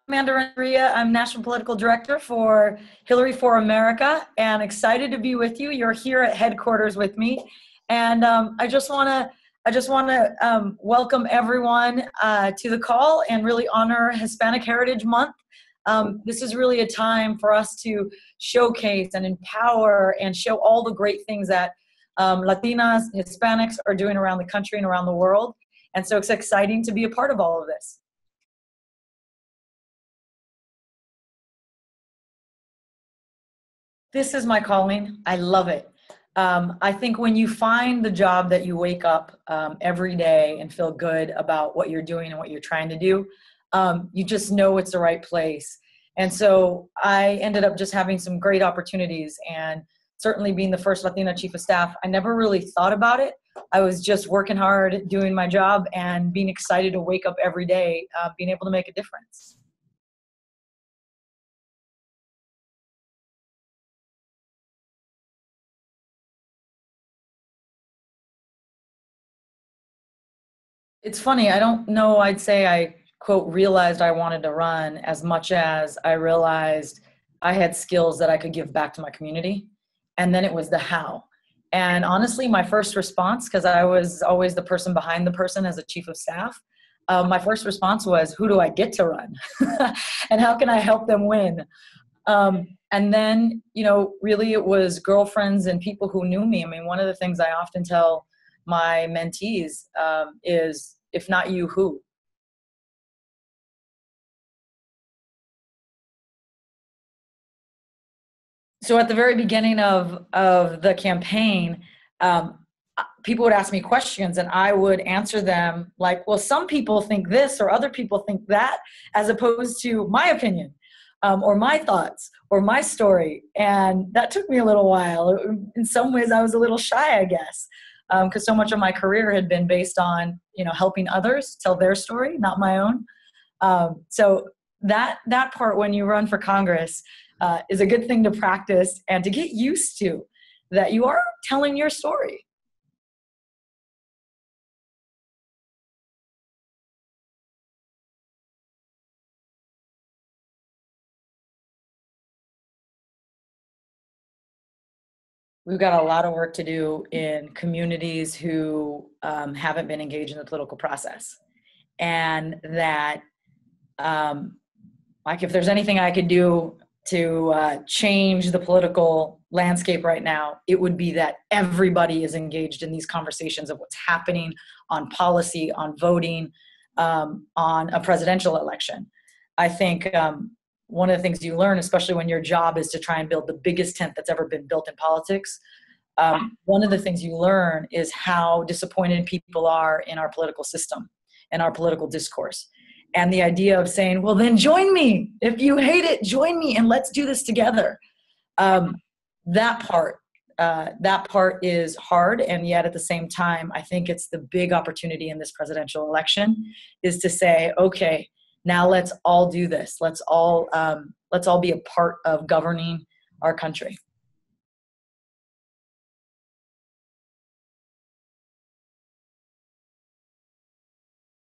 Amanda Renteria. I'm National Political Director for Hillary for America, and excited to be with you. You're here at headquarters with me, and I just want to welcome everyone to the call and really honor Hispanic Heritage Month. This is really a time for us to showcase and empower and show all the great things that Latinas, Hispanics are doing around the country and around the world. And so it's exciting to be a part of all of this. This is my calling. I love it. I think when you find the job that you wake up every day and feel good about what you're doing and what you're trying to do, you just know it's the right place. And so I ended up just having some great opportunities, and certainly being the first Latina chief of staff, I never really thought about it. I was just working hard, doing my job, and being excited to wake up every day, being able to make a difference. It's funny, I don't know, I'd say I, quote, realized I wanted to run as much as I realized I had skills that I could give back to my community. And then it was the how. And honestly, my first response, because I was always the person behind the person as a chief of staff, my first response was, who do I get to run? And how can I help them win? And then, you know, really it was girlfriends and people who knew me. I mean, one of the things I often tell my mentees is, if not you, who? So at the very beginning of the campaign, people would ask me questions and I would answer them like, well, some people think this or other people think that, as opposed to my opinion or my thoughts or my story. And that took me a little while. In some ways, I was a little shy, I guess, because so much of my career had been based on, you know, helping others tell their story, not my own. So that part, when you run for Congress, is a good thing to practice and to get used to, that you are telling your story. We've got a lot of work to do in communities who haven't been engaged in the political process. And that, like, if there's anything I could do to change the political landscape right now, it would be that everybody is engaged in these conversations of what's happening on policy, on voting, on a presidential election. I think one of the things you learn, especially when your job is to try and build the biggest tent that's ever been built in politics, one of the things you learn is how disappointed people are in our political system and our political discourse. And the idea of saying, well, then join me. If you hate it, join me and let's do this together. That part is hard. And yet at the same time, I think it's the big opportunity in this presidential election is to say, okay, now let's all do this. Let's all be a part of governing our country.